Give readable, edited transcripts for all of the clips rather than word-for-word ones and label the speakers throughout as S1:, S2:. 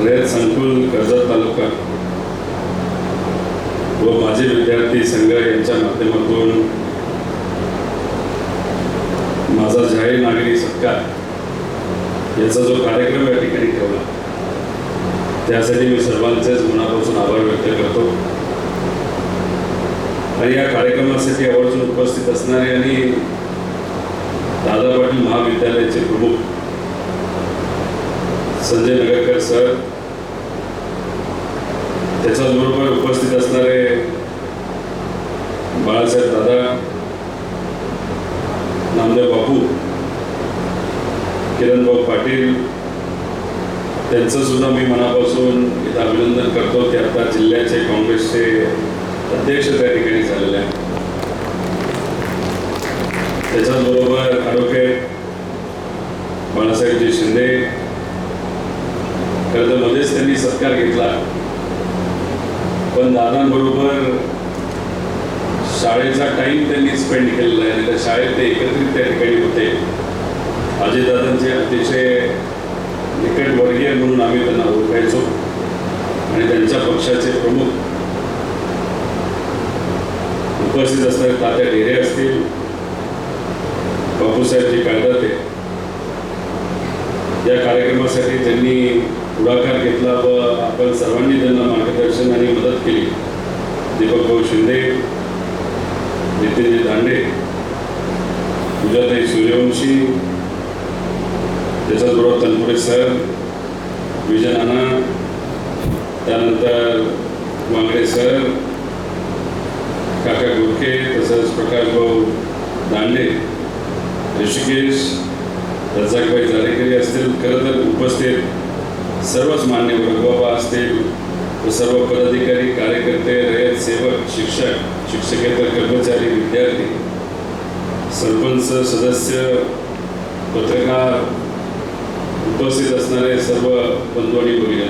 S1: रयत संकुल कर्जत तालुका व माझे विद्यार्थी संघ यांच्या माध्यमातून माझा जाहीर नागरी सत्कार याचा जो कार्यक्रम या ठिकाणी ठेवला त्यासाठी मी सर्वांचेच मनापासून आभार व्यक्त करतो। आणि या कार्यक्रमासाठी आवर्जून उपस्थित असणारे आणि दादा पाटील महाविद्यालयाचे प्रमुख संजय नगरकर सर, त्याच्याबरोबर उपस्थित असणारे बाळासाहेब दादा, नामदेव बापू, किरण भाऊ पाटील, त्यांचं सुद्धा मी मनापासून इथं अभिनंदन करतो। ते आता जिल्ह्याचे काँग्रेसचे अध्यक्ष त्या ठिकाणी झालेले आहेत। त्याच्याबरोबर ॲडव्होकेट बाळासाहेबजी शिंदे, खरं तर मध्येच त्यांनी सत्कार घेतला, पण दादांबरोबर शाळेचा टाइम त्यांनी स्पेंड केलेला आहे आणि त्या शाळेत ते एकत्रित त्या ठिकाणी होते। अजयदादांचे अतिशय निकटवर्गीय म्हणून आम्ही त्यांना ओळखायचो आणि त्यांच्या पक्षाचे प्रमुख उपस्थित असणारे तात्या ढेरे असतील, बापूसाहेबजी काळदाते, या कार्यक्रमासाठी त्यांनी पुढाकार घेतला व आपण सर्वांनी त्यांना मार्गदर्शन आणि मदत केली। दीपक भाऊ शिंदे, नितीनजी दांडे, पूजाताई सूर्यवंशी, त्याच्याबरोबर तनपुरे सर, विजय नाना, त्यानंतर वांगडे सर, काका गुरखे, तसंच प्रकाश भाऊ दांडे, ऋषिकेश, रजाकबाई जाडेकरी असतील, खरं तर उपस्थित सर्वच मान्यवर रघुबाबा असतील व सर्व पदाधिकारी, कार्यकर्ते, रयत सेवक, शिक्षक, शिक्षकेतर कर्मचारी, विद्यार्थी, सरपंच सदस्य, पत्रकार, उपस्थित असणारे सर्व बंधू आणि भगिनी,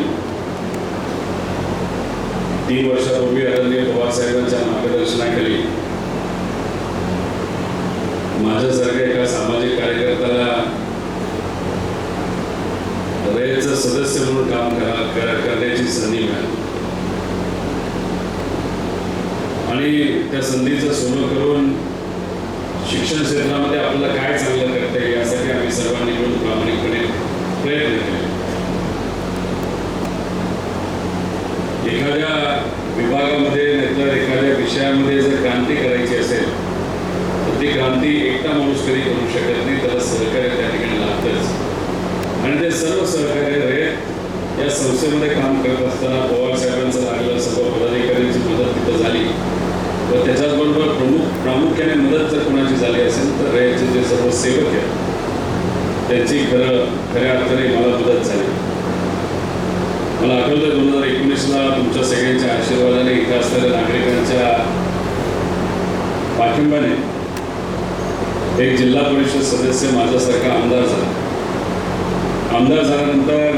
S1: 3 वर्षापूर्वी आदरणीय पवार साहेबांच्या मार्गदर्शनाखाली माझ्यासारख्या एका सामाजिक कार्यकर्त्याला रयतचं सदस्य म्हणून काम करण्याची संधी मिळाली आणि त्या संधीचं सोनं करून शिक्षण क्षेत्रामध्ये आपल्याला काय चांगलं करता येईल यासाठी आम्ही सर्वांनी मिळून प्रामाणिकपणे प्रयत्न केले। एखाद्या विभागामध्ये नाहीतर एखाद्या विषयामध्ये जर क्रांती करायची असेल तर ती क्रांती एकटा माणूस कधी करू शकत नाही, त्याला सहकार्य त्या ठिकाणी लागतंच। आणि ते सर्व सहकार्य रयत या संस्थेमध्ये काम करत असताना पवार साहेबांचं लागलं, सर्व पदाधिकाऱ्यांची मदत तिथं झाली व त्याच्याचबरोबर प्रामुख्याने मदत जर कोणाची झाली असेल तर रयतचे जे सर्व सेवक आहेत त्यांची खऱ्या अर्थाने मला मदत झाली। मला आठवतं 2019ला तुमच्या सगळ्यांच्या आशीर्वादाने इथं असलेल्या नागरिकांच्या पाठिंबाने एक जिल्हा परिषद सदस्य माझ्यासारखा आमदार झाला। आमदार झाल्यानंतर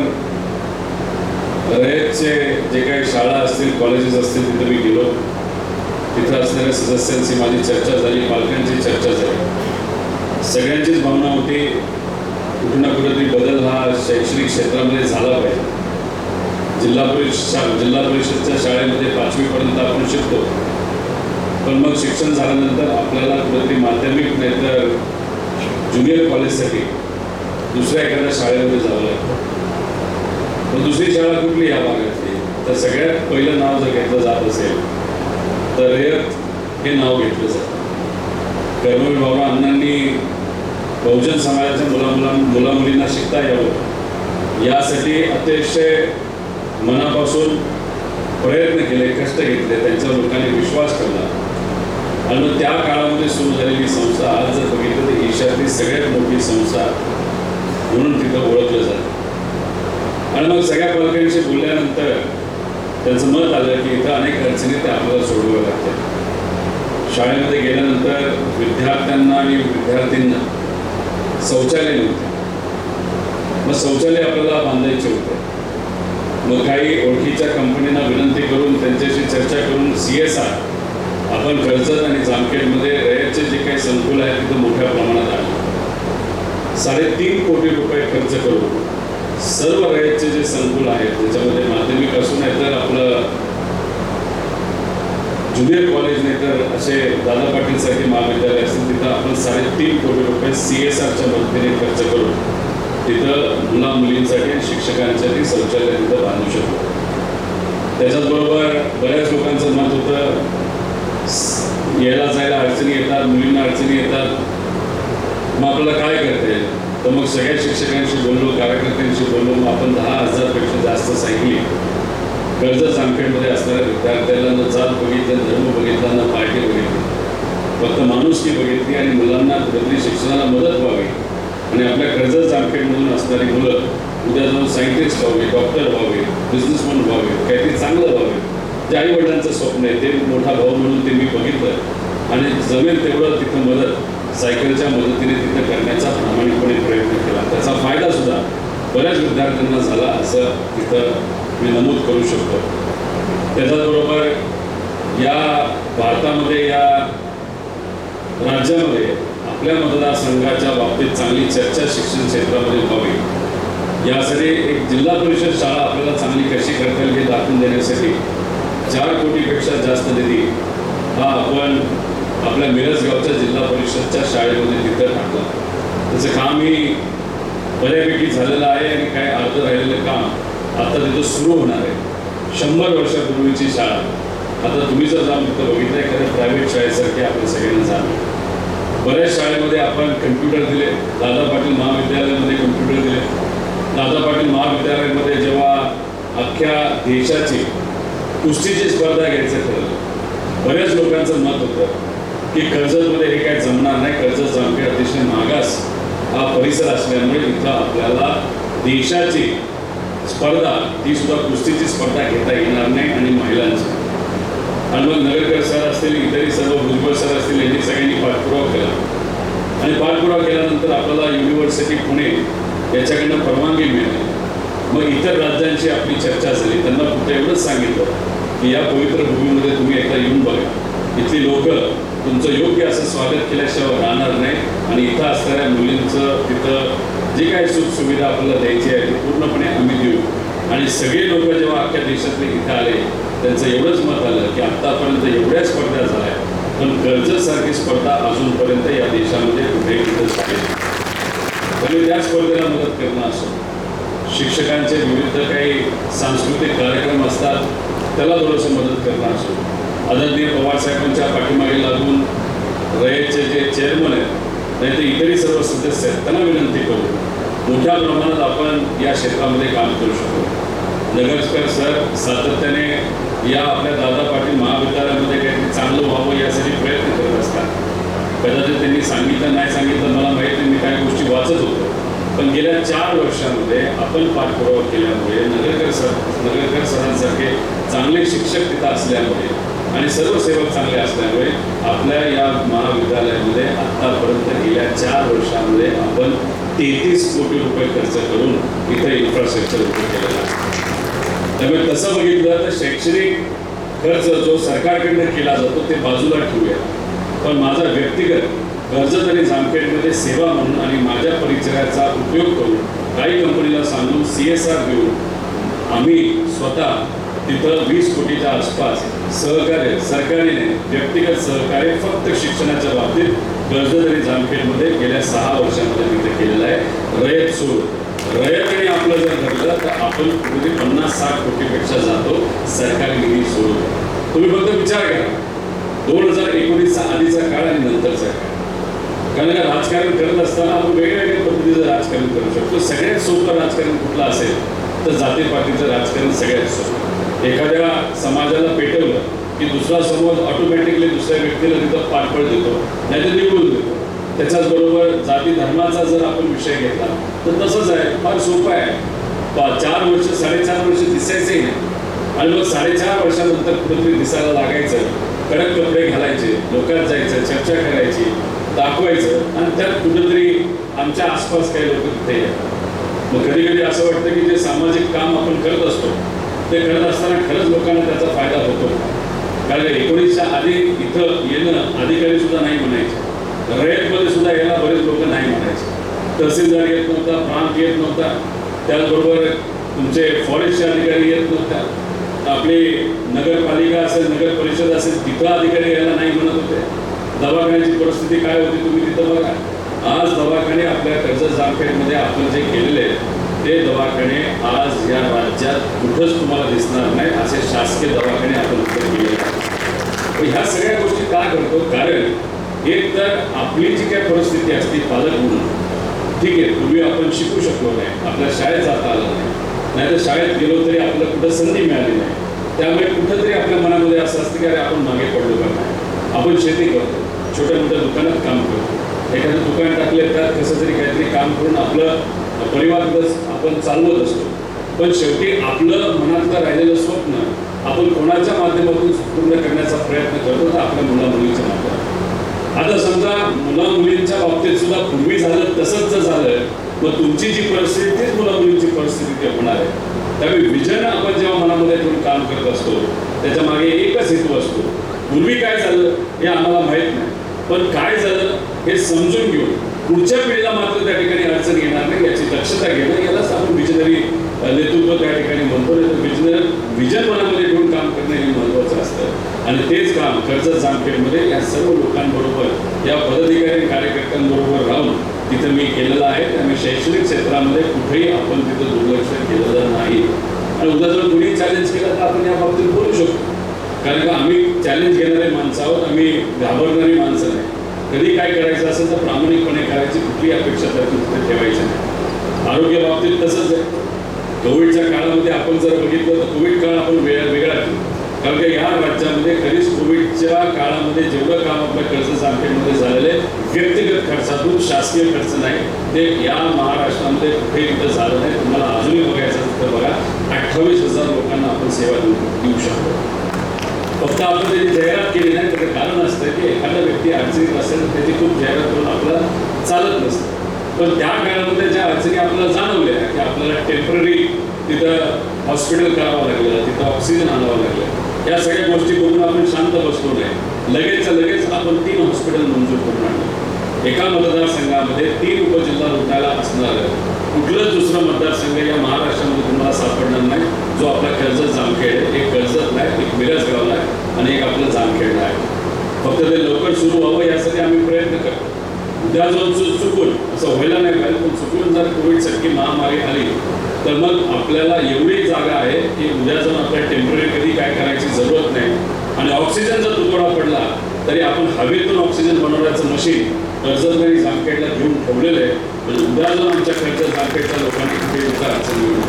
S1: रयतचे जे काही शाळा असतील, कॉलेजेस असतील, तिथे मी गेलो, तिथं असणाऱ्या सदस्यांची माझी चर्चा झाली, पालकांची चर्चा झाली। सगळ्यांचीच भावना होती कुठे ना कुठेतरी बदल हा शैक्षणिक क्षेत्रामध्ये झाला पाहिजे। जिल्हा परिषदच्या शाळेमध्ये 5वी पर्यंत आपण शिकतो, पण मग शिक्षण झाल्यानंतर आपल्याला कुठेतरी माध्यमिक नाहीतर ज्युनियर कॉलेजसाठी दुसऱ्या एखाद्या शाळेमध्ये जावं लागतं। मग दुसरी शाळा कुठली या भागातली, तर सगळ्यात पहिलं नाव जर घेतलं जात असेल तर रयत हे नाव घेतलं जातं। कर्मवीर भाऊराव अण्णांनी बहुजन समाजाच्या मुलामुलींना शिकता यावं यासाठी अतिशय मनापासून प्रयत्न केले, कष्ट घेतले, त्यांच्या लोकांनी विश्वास ठेवला आणि मग त्या काळामध्ये सुरू झालेली संस्था आज जर बघितलं तर देशातली सगळ्यात मोठी संस्था म्हणून तिथं ओळखलं जातं। आणि मग सगळ्या पालकांशी बोलल्यानंतर त्यांचं मत आलं की इथं अनेक अडचणी ते आपल्याला सोडवाव्या लागतात। शाळेमध्ये गेल्यानंतर विद्यार्थ्यांना आणि विद्यार्थींना शौचालय नव्हते, मग शौचालय आपल्याला बांधायचे होते। मग काही ओळखीच्या कंपनींना विनंती करून त्यांच्याशी चर्चा करून CSR आपण कर्जत आणि जामखेडमध्ये रयतचे जे काही संकुल आहे तिथं मोठ्या प्रमाणात आहे। 3.5 कोटी रुपये खर्च करून सर्व रयतचे जे संकुल आहेत त्याच्यामध्ये माध्यमिक असून नाही तर आपलं ज्युनियर कॉलेज नाही तर असे दादा पाटील सारखे महाविद्यालय असतील तिथं आपण 3.5 कोटी रुपये CSRच्या मदतीने खर्च करून तिथं मुला मुलींसाठी आणि शिक्षकांसाठी शौचालय तिथं बांधू शकतो. त्याच्याचबरोबर बऱ्याच लोकांचं मत होतं यायला जायला अडचणी येतात, मुलींना अडचणी येतात, मग आपल्याला काय करता येईल. तर मग सगळ्या शिक्षकांशी बोललो, कार्यकर्त्यांशी बोललो, मग आपण 10,000पेक्षा जास्त सायकली कर्जत जामखेडमध्ये असणाऱ्या विद्यार्थ्यांना न जात बघितलं, धर्म बघितला, न पार्टी बघितली, फक्त माणुसकी बघितली आणि मुलांना कुठेतरी शिक्षणाला मदत व्हावी आणि आपल्या कर्जत जामखेडमधून असणारी मुलं उद्या जाऊन सायंटिस्ट व्हावे, डॉक्टर व्हावे, बिझनेसमॅन व्हावे, काहीतरी चांगलं व्हावे. जे आई वडिलांचं स्वप्न आहे ते मोठा भाऊ म्हणून ते मी बघितलं आणि जमेल तेवढं तिथं मदत सायकलच्या मदतीने तिथं करण्याचा प्रामाणिकपणे प्रयत्न केला. त्याचा फायदा सुद्धा बऱ्याच विद्यार्थ्यांना झाला असं तिथं मी नमूद करू शकतो. त्याच्याबरोबर या भारतामध्ये या राज्यामध्ये आपल्या मतदारसंघाच्या बाबतीत चांगली चर्चा शिक्षण क्षेत्रामध्ये व्हावी यासाठी एक जिल्हा परिषद शाळा आपल्याला चांगली कशी करता येईल हे दाखवून देण्यासाठी 4 कोटीपेक्षा जास्त निधी हा आपण आपल्या मिरजगावच्या जिल्हा परिषदच्या शाळेमध्ये तिथं टाकला. त्याचं कामही बऱ्यापैकी झालेलं आहे आणि काय अर्ध राहिलेलं काम आता तिथं सुरू होणार आहे. 100 वर्षापूर्वीची शाळा आता तुम्ही जर जाऊन तिथं बघितलं एखाद्या प्रायव्हेट शाळेसारखी आपल्या सगळ्यांना जाणं. बऱ्याच शाळेमध्ये आपण कम्प्युटर दिले, दादा पाटील महाविद्यालयामध्ये कम्प्युटर दिले. दादा पाटील महाविद्यालयामध्ये जेव्हा अख्ख्या देशाची कुस्तीची स्पर्धा घ्यायचं ठरलं, बऱ्याच लोकांचं मत होतं की कर्जतमध्ये हे काय जमणार नाही, कर्जत जामखेड अतिशय मागास हा परिसर असल्यामुळे इथं आपल्याला देशाची स्पर्धा ती सुद्धा कुस्तीची स्पर्धा घेता येणार नाही आणि महिलांची. आणि मग नगरकर सर असतील, इतरही सर्व भुजबळ सर असतील, यांनी सगळ्यांनी पाठपुरावा केला आणि पाठपुरावा केल्यानंतर आपल्याला युनिव्हर्सिटी पुणे याच्याकडनं परवानगी मिळाली. मग इतर राज्यांची आपली चर्चा झाली, त्यांना फक्त एवढंच सांगितलं की या पवित्र भूमीमध्ये तुम्ही एकदा येऊन बघा, इथली लोक तुमचं योग्य असं स्वागत केल्याशिवाय राहणार नाही आणि इथं असणाऱ्या मुलींचं तिथं जे काही सुखसुविधा आपल्याला द्यायची आहे ती पूर्णपणे आम्ही देऊ. आणि सगळे लोक जेव्हा अख्ख्या देशातले इथं आले त्यांचं एवढंच मत आलं की आत्तापर्यंत एवढ्या स्पर्धा झाल्या पण कर्जतसारखी स्पर्धा अजूनपर्यंत या देशामध्ये कुठेही कुठे झाली. त्यामुळे त्या स्पर्धेला मदत करणं असो, शिक्षकांचे विविध काही सांस्कृतिक कार्यक्रम असतात त्याला थोडंसं मदत करणं असो, आदरणीय पवार साहेबांच्या पाठीमागे लागून रयतचे जे चेअरमन आहेत नाही तर इतरही सर्व सदस्य आहेत त्यांना विनंती करू मोठ्या प्रमाणात आपण या क्षेत्रामध्ये काम करू शकतो. नगरकर सर सातत्याने या आपल्या दादा पाटील महाविद्यालयामध्ये काहीतरी चांगलं व्हावं यासाठी प्रयत्न करत असतात. कदाचित त्यांनी सांगितलं नाही सांगितलं मला माहीत नाही, मी काही गोष्टी वाचत होतो, पण गेल्या 4 वर्षांमध्ये आपण पाठपुरावा केल्यामुळे नगरकर सरांसारखे चांगले शिक्षक तिथं असल्यामुळे आणि सर्व सेवक चांगले असल्यामुळे आपल्या या महाविद्यालयामध्ये आत्तापर्यंत गेल्या 4 वर्षांमध्ये आपण 33 कोटी रुपये खर्च करून इथं इन्फ्रास्ट्रक्चर उभं केलेलं आहे. त्यामुळे तसं बघितलं तर शैक्षणिक खर्च जो सरकारकडनं केला जातो ते बाजूला ठेवूया, पण माझा व्यक्तिगत कर्जत आणि जामखेडमध्ये सेवा म्हणून आणि माझ्या परिचयाचा उपयोग करून काही कंपनीला सांगून CSR देऊन आम्ही स्वतः तिथं 20 कोटीच्या आसपास सहकार्य सरकारने व्यक्तिगत सहकार्य फक्त शिक्षणाच्या बाबतीत कर्जत आणि जामखेडमध्ये गेल्या 6 वर्षांमध्ये तिथे केलेलं आहे. रयत सोडून रयतने आपलं जर धरलं तर आपण कुठे 50-60 कोटीपेक्षा जातो सरकारी निधी सोडून. तुम्ही फक्त विचार करा 2019चा आधीचा काळ आणि नंतरचा काळ. कारण का राजकारण करत असताना आपण वेगवेगळ्या पद्धतीचं राजकारण करू शकतो. सगळ्यात सोपं राजकारण कुठलं असेल तर जातीपातीचं राजकारण सगळ्यात सोपं. एखाद्या समाजाला पेटवलं की दुसरा समाज ऑटोमॅटिकली दुसऱ्या व्यक्तीला तिथं पाठबळ देतो नाही तर निवडून देतो. त्याच्याचबरोबर जाती धर्माचा जर आपण विषय घेतला तर तसंच आहे, फार सोपं आहे. 4 वर्ष 4.5 वर्ष दिसायचंही नाही आणि मग 4.5 वर्षानंतर कुठेतरी दिसायला लागायचं, कडक कपडे घालायचे, लोकांत जायचं, चर्चा करायची, दाखवायचं आणि त्यात कुठेतरी आमच्या आसपास काही लोक तिथे येतात. मग कधी कधी असं वाटतं की जे सामाजिक काम आपण करत असतो ते करत असताना खरंच लोकांना त्याचा फायदा होतो. कारण 19च्या आधी इथं येणं अधिकारी सुद्धा नाही म्हणायचे, रयतमध्ये सुद्धा यायला बरेच लोक नाही म्हणायचे. तहसीलदार येत नव्हता, प्रांत येत नव्हता, त्याचबरोबर तुमचे फॉरेस्टचे अधिकारी येत नव्हत्या, आपली नगरपालिका असेल, नगर परिषद असेल, तिथं अधिकारी यायला नाही म्हणत होते. दवाखान्याची परिस्थिती काय होती तुम्ही तिथं बघा. आज दवाखाने आपल्या कर्जत जामखेडमध्ये आपण जे केलेले ते दवाखाने आज या राज्यात कुठंच तुम्हाला दिसणार नाही, असे शासकीय दवाखाने आपण तिथे केलेले आहेत. ह्या सगळ्या गोष्टी का करतो? कारण एक तर आपली जी काही परिस्थिती असते पालक म्हणून, ठीक आहे, पूर्वी आपण शिकू शकलो नाही, आपल्या शाळेत जाता आलं नाही तर शाळेत गेलो तरी आपल्याला कुठं संधी मिळाली नाही. त्यामुळे कुठंतरी आपल्या मनामध्ये असं असतं की अरे आपण मागे पडलो का नाही. आपण शेती करतो, छोट्या मोठ्या दुकानात काम करतो, एखादं दुकान टाकले त्यात कसं तरी काहीतरी काम करून आपलं परिवार आपण चालवत असतो. पण शेवटी आपलं मनातलं राहिलेलं स्वप्न आपण कोणाच्या माध्यमातून पूर्ण करण्याचा प्रयत्न करतो तर आपल्या मुलामुलीच्या माध्यमातून. आता समजा मुला मुलींच्या बाबतीत सुद्धा पूर्वी झालं तसंच जर झालं, मग तुमची जी परिस्थिती तीच मुला मुलींची परिस्थिती होणार आहे. त्यामुळे विजन आपण जेव्हा मनामध्ये ठेवून काम करत असतो त्याच्या मागे एकच हेतू असतो. पूर्वी काय झालं हे आम्हाला माहीत नाही, पण काय झालं हे समजून घेऊन पुढच्या पिढीला मात्र त्या ठिकाणी अडचण येणार नाही याची दक्षता घेणं, यालाच आपण विजनरी नेतृत्व त्या ठिकाणी म्हणतो. विजन मनामध्ये ठेवून काम करणं हे महत्त्वाचं असतं. आणि तेच काम कर्जत जामखेडमध्ये या सर्व लोकांबरोबर, या पदाधिकारी कार्यकर्त्यांबरोबर राहून तिथं मी केलेलं आहे. त्यामुळे शैक्षणिक क्षेत्रामध्ये कुठेही आपण तिथं दुर्लक्ष केलेलं नाही. आणि उद्या जर कुणी चॅलेंज केलं तर आपण या बाबतीत बोलू शकतो, कारण का आम्ही चॅलेंज घेणारे माणसं आहोत, आम्ही घाबरणारी माणसं नाही. कधी काय करायचं असेल तर प्रामाणिकपणे करायची, कुठली अपेक्षा त्यातून तिथे ठेवायची नाही. आरोग्य बाबतीत तसंच आहे. कोविडच्या काळामध्ये आपण जर बघितलं तर कोविड काळ आपण वेगळा केला, कारण का या राज्यामध्ये कधीच कोविडच्या काळामध्ये जेवढं काम आपल्या कर्जत जामखेडमध्ये झालेलं आहे व्यक्तिगत खर्चातून, शासकीय खर्च नाही, ते या महाराष्ट्रामध्ये कुठेही तिथं झालं नाही. तुम्हाला अजूनही बघायचं तर बघा, 28,000 लोकांना आपण सेवा देऊ शकतो. फक्त आपण त्याची जाहिरात केली नाही त्याचं कारण असतं की एखादा व्यक्ती अडचणीत असेल तर त्याची खूप जाहिरात करून आपल्याला चालत नसतं. पण त्या काळामध्ये ज्या अडचणी आपल्याला जाणवल्या की आपल्याला टेम्पररी तिथं हॉस्पिटल करावं लागलं, तिथं ऑक्सिजन आणावं लागलं, या सगळ्या गोष्टी बघून आपण शांत बसलो नाही. लगेचच्या लगेच आपण 3 हॉस्पिटल मंजूर करून आणलं. एका मतदारसंघामध्ये 3 उपजिल्हा रुग्णालय असणारं कुठलंच दुसरं मतदारसंघ या महाराष्ट्रामध्ये तुम्हाला सापडणार नाही जो आपला कर्जत जामखेड आहे. एक कर्जतला आहे, एक मिरजगावला आहे आणि एक आपलं जामखेडला आहे. फक्त ते लवकर सुरू व्हावं यासाठी आम्ही प्रयत्न करतो. उद्या जाऊन चुकून असं व्हायला नाही पाहिजे, पण चुकून जर कोविडसारखी महामारी आली तर मग आपल्याला एवढी जागा आहे की उद्या जाऊन आपल्याला टेम्पररी कधी काय करायची जरूरत नाही. आणि ऑक्सिजन जर तुटवडा पडला तरी आपण हवेतून ऑक्सिजन बनवण्याचं मशीन कर्जत आणि जामखेडला घेऊन ठेवलेलं आहे. म्हणजे उद्या जाऊन आमच्या कर्जत जामखेडच्या लोकांनी कुठे तिथं अडचण येईल.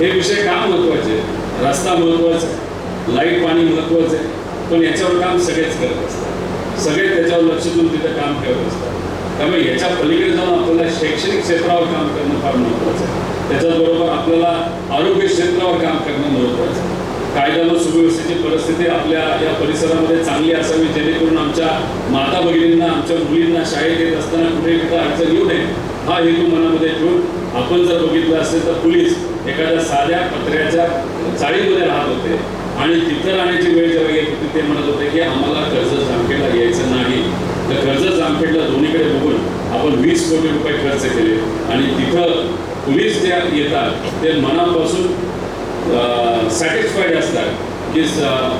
S1: हे विषय का महत्त्वाचे? रस्ता महत्त्वाचा आहे, लाईट पाणी महत्त्वाचं आहे, पण याच्यावर काम सगळेच करत असतात, सगळे त्याच्यावर लक्ष देऊन तिथं काम करत असतात. त्यामुळे याच्या पलीकडे जाऊन आपल्याला शैक्षणिक क्षेत्रावर काम करणं फार महत्त्वाचं आहे. त्याच्याचबरोबर आपल्याला आरोग्य क्षेत्रावर काम करणं महत्त्वाचं आहे. कायदा व सुव्यवस्थेची परिस्थिती आपल्या या परिसरामध्ये चांगली असावी जेणेकरून आमच्या माता भगिनींना, आमच्या मुलींना शाळेत येत असताना कुठे कुठे अडचण येऊ नये हा हेतू मनामध्ये ठेवून आपण जर बघितलं असेल तर पोलीस एखाद्या साध्या पत्र्याच्या चाळीमध्ये राहत होते आणि तिथं राहण्याची वेळ जेव्हा येत होती ते म्हणत होते की आम्हाला कर्जत जामखेडला यायचं नाही. तर कर्जत जामखेडला दोन्हीकडे बघून आपण 20 कोटी रुपये खर्च केले आणि तिथं पोलीस जे येतात ते मनापासून सॅटिस्फाईड असतात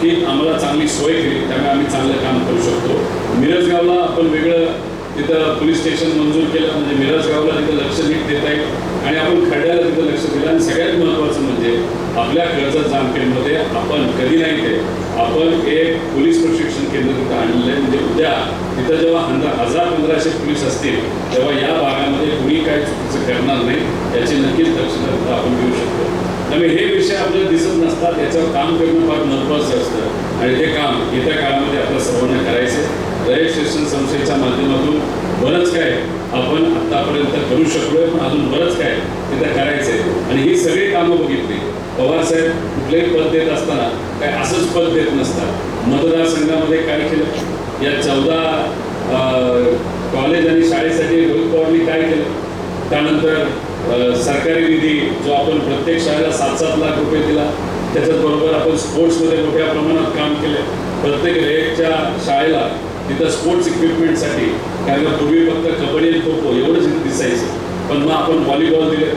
S1: की आम्हाला चांगली सोय केली त्यामुळे आम्ही चांगलं काम करू शकतो. मिरजगावला आपण वेगळं तिथं पोलीस स्टेशन मंजूर केलं, म्हणजे मिरजगावला तिथं लक्ष नीट देता येईल आणि आपण खड्याला तिथं लक्ष दिलं. आणि सगळ्यात महत्त्वाचं म्हणजे आपल्या कर्जत जामखेडमध्ये आपण कधी नाही ते आपण एक पोलीस प्रशिक्षण केंद्र तिथं आणलेलं आहे. म्हणजे उद्या तिथं जेव्हा 1000-1500 पोलीस असतील तेव्हा या भागामध्ये कुणी काय चुकीचं करणार नाही याची नक्कीच दक्षता आपण घेऊ शकतो. त्यामुळे हे विषय आपल्याला दिसत नसतात, याच्यावर काम करणं फार महत्त्वाचं असतं आणि ते काम येत्या काळामध्ये आपल्या सर्वांना करायचं. रजिस्ट्रेशन संस्थेच्या माध्यमातून बरंच काय आपण आत्तापर्यंत करू शकलोय, पण अजून बरंच काय तिथं करायचं आहे. आणि ही सगळी कामं बघितली. पवारसाहेब कुठलेही पद देत असताना काय असंच पद देत नसतात. मतदारसंघामध्ये काय केलं, या 14 कॉलेज आणि शाळेसाठी रोहित पवारांनी काय केलं, त्यानंतर सरकारी निधी जो आपण प्रत्येक शाळेला 7-7 लाख रुपये दिला, त्याच्याचबरोबर आपण स्पोर्ट्समध्ये मोठ्या प्रमाणात काम केलं. प्रत्येक रेटच्या शाळेला तिथं स्पोर्ट्स इक्विपमेंटसाठी, कारण पूर्वी फक्त कबड्डी आणि खो खो एवढंच दिसायचं, पण मग आपण व्हॉलीबॉल दिले,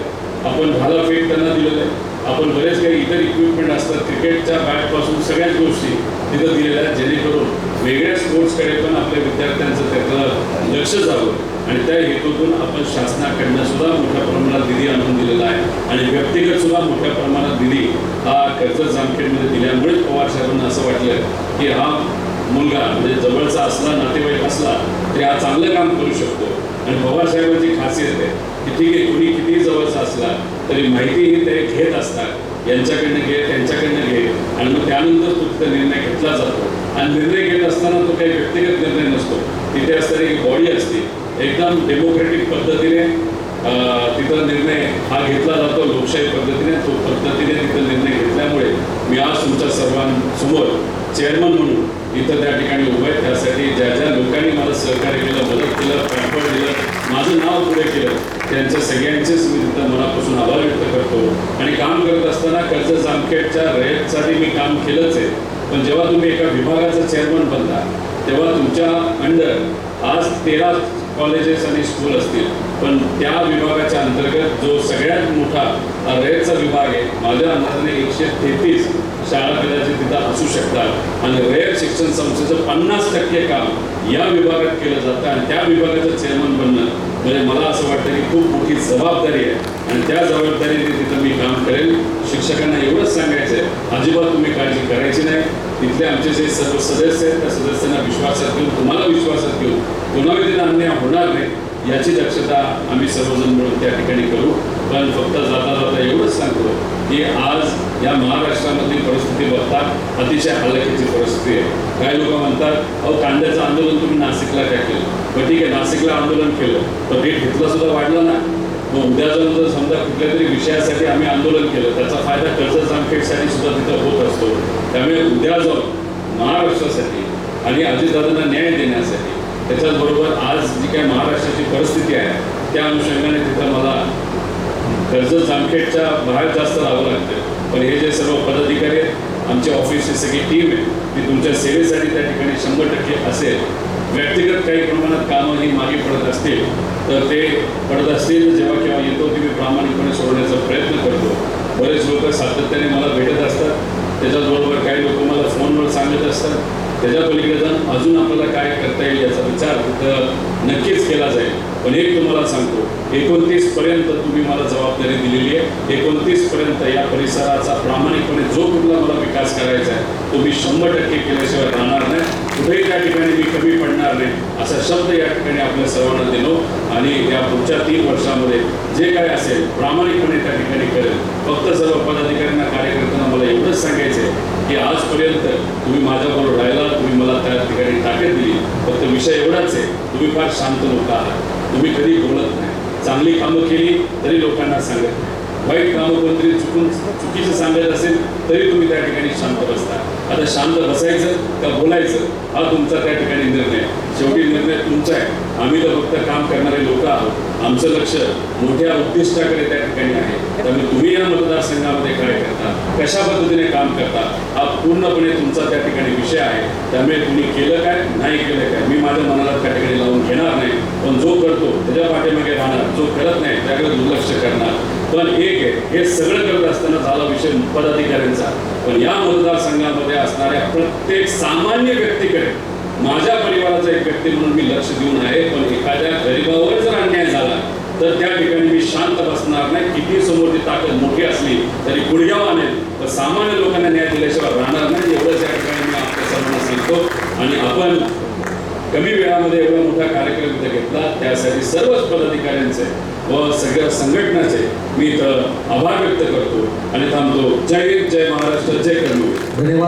S1: आपण भालाफेक त्यांना दिलेलं आहे, आपण बरेच काही इतर इक्विपमेंट असतात क्रिकेटच्या बॅटपासून सगळ्याच गोष्टी तिथं दिलेल्या आहेत, जेणेकरून वेगळ्या स्पोर्ट्सकडे पण आपल्या विद्यार्थ्यांचं त्याचं लक्ष जावं आणि त्या हेतूतून आपण शासनाकडनं सुद्धा मोठ्या प्रमाणात निधी आणून दिलेला आहे आणि व्यक्तिगत सुद्धा मोठ्या प्रमाणात निधी हा कर्जत जामखेडमध्ये दिल्यामुळेच पवार साहेबांना असं वाटलं की हा मुलगा म्हणजे जवळचा असला नातेवाईक असला तरी हा चांगलं काम करू शकतो. आणि पवार साहेबांची खासियत आहे की ठीक आहे कुणी कितीही जवळचा असला तरी माहितीही ते घेत असतात, यांच्याकडनं घे त्यांच्याकडनं घे आणि मग त्यानंतर तो तिथं निर्णय घेतला जातो आणि निर्णय घेत असताना तो काही व्यक्तिगत निर्णय नसतो, तिथे असणारी एक बॉडी असते, एकदम डेमोक्रेटिक पद्धतीने तिथं निर्णय हा घेतला जातो, लोकशाही पद्धतीने तो पद्धतीने तिथं निर्णय घेतल्यामुळे मी आज तुमच्या सर्वांसमोर चेअरमन म्हणून इथं त्या ठिकाणी उभं आहे. त्यासाठी ज्या ज्या लोकांनी मला सहकार्य केलं, मदत केलं, पॅम्पर दिलं, माझं नाव पुढे केलं, त्यांच्या सगळ्यांचेच मी तिथं मनापासून आभार व्यक्त करतो. आणि काम करत असताना कर्जत जामखेडच्या रयतसाठी मी काम केलंच आहे, पण जेव्हा तुम्ही एका विभागाचा चेअरमन बनता तेव्हा तुमच्या अंडर आज 13 कॉलेजेस आणि स्कूल असतील, पण त्या विभागाच्या अंतर्गत जो सगळ्यात मोठा रयतचा विभाग आहे, माझ्या अंदाजाने 133 शाळा कदाचित तिथं असू शकतात आणि रयत शिक्षण संस्थेचं 50% काम या विभागात केलं जातं आणि त्या विभागाचं चेअरमन बनणं म्हणजे मला असं वाटतं की खूप मोठी जबाबदारी आहे आणि त्या जबाबदारीने तिथं मी काम करेल. शिक्षकांना एवढंच सांगायचं आहे, अजिबात तुम्ही काळजी करायची नाही. तिथले आमचे जे सर्व सदस्य आहेत त्या सदस्यांना विश्वासात घेऊन, तुम्हाला विश्वासात घेऊन कोणावर तिथं अन्याय होणार नाही याची दक्षता आम्ही सर्वजण मिळून त्या ठिकाणी करू. पण फक्त जाता जाता एवढंच सांगतो की आज या महाराष्ट्रामधली परिस्थिती बघता अतिशय हलाखीची परिस्थिती आहे. काही लोक म्हणतात अहो कांद्याचं आंदोलन तुम्ही नाशिकला काय केलं, पण ठीक आहे नाशिकला आंदोलन केलं तर रेट घेतला सुद्धा वाढला ना. मग उद्या जाऊन जर समजा कुठल्या तरी विषयासाठी आम्ही आंदोलन केलं त्याचा फायदा कर्जत जामखेडसाठी सुद्धा तिथं होत असतो. त्यामुळे उद्या जाऊन महाराष्ट्रासाठी आणि अजितदादांना न्याय देण्यासाठी त्याच्याचबरोबर आज जी काय महाराष्ट्राची परिस्थिती आहे त्या अनुषंगाने तिथं मला कर्जत जामखेडच्या बाहेर जास्त राहावं लागतं. पण हे जे सर्व पदाधिकारी आहेत, आमच्या ऑफिसची सगळी टीम आहे ती तुमच्या सेवेसाठी त्या ठिकाणी 100% असेल. व्यक्तिगत काही प्रमाणात कामं ही मागे पडत असतील तर ते पडत असतील जेव्हा केव्हा येतो की मी प्रामाणिकपणे सोडण्याचा प्रयत्न करतो. बरेच लोक सातत्याने मला भेटत असतात, त्याच्याचबरोबर काही लोक मला फोनवर सांगत असतात. त्याच्या पलीकडे जाऊन अजून आपल्याला काय करता येईल याचा विचार तिथं नक्कीच केला जाईल. पण एक तुम्हाला सांगतो 29 पर्यंत तुम्ही मला जबाबदारी दिलेली आहे. 29 पर्यंत या परिसराचा प्रामाणिकपणे जो कुठला मला विकास करायचा आहे तो मी 100% केल्याशिवाय राहणार नाही. कुठेही त्या ठिकाणी मी कमी पडणार नाही असा शब्द या ठिकाणी आपल्या सर्वांना दिलो आणि या पुढच्या 3 वर्षामध्ये जे काय असेल प्रामाणिकपणे त्या ठिकाणी करेल. फक्त सर्व पदाधिकाऱ्यांना कार्यकर्त्यांना मला एवढंच सांगायचं आहे की आजपर्यंत तुम्ही माझ्याबरोबर राहिला, तुम्ही मला त्या ठिकाणी ताकद दिली. फक्त विषय एवढाच आहे, तुम्ही फार शांत लोक आहात, तुम्ही कधी बोलत नाही. चांगली कामं केली तरी लोकांना सांगत नाही, वाईट कामं कोणतरी चुकीचं सांगत असेल तरी तुम्ही त्या ठिकाणी शांत बसता. आता शांत बसायचं का बोलायचं हा तुमचा त्या ठिकाणी निर्णय. शेवटी निर्णय तुमचा आहे. आम्ही तर फक्त काम करणारे लोक आहोत. आमचं लक्ष मोठ्या उद्दिष्टाकडे त्या ठिकाणी आहे. त्यामुळे तुम्ही या मतदारसंघामध्ये काय करता, कशा पद्धतीने काम करता हा पूर्णपणे तुमचा त्या ठिकाणी विषय आहे. त्यामुळे तुम्ही केलं काय नाही केलं काय मी माझ्या मनाला त्या ठिकाणी लावून घेणार नाही. पण जो करतो त्याच्या पाठीमागे राहणार, जो करत नाही त्याकडे दुर्लक्ष करणार. पण एक आहे, हे सगळं करत असताना झाला विषय पदाधिकाऱ्यांचा, पण या मतदारसंघामध्ये असणाऱ्या प्रत्येक सामान्य व्यक्तीकडे माझ्या परिवाराचा एक व्यक्ती म्हणून मी लक्ष देऊन आहे. पण एखाद्या गरीबावर जर अन्याय झाला तर त्या ठिकाणी मी शांत बसणार नाही. किती समोरची ताकद मोठी असली तरी गुडघ्यावर आणेल, पण सामान्य लोकांना न्याय दिल्याशिवाय राहणार नाही. एवढंच या ठिकाणी मी आपल्या सर्वांना सांगतो. आणि आपण कमी वेळामध्ये एवढा मोठा कार्यक्रम इथं घेतला त्यासाठी सर्वच पदाधिकाऱ्यांचे व सगळ्या संघटनाचे मी इथं आभार व्यक्त करतो आणि थांबतो. जय हिंद, जय महाराष्ट्र, जय कर्मवीर.
S2: धन्यवाद.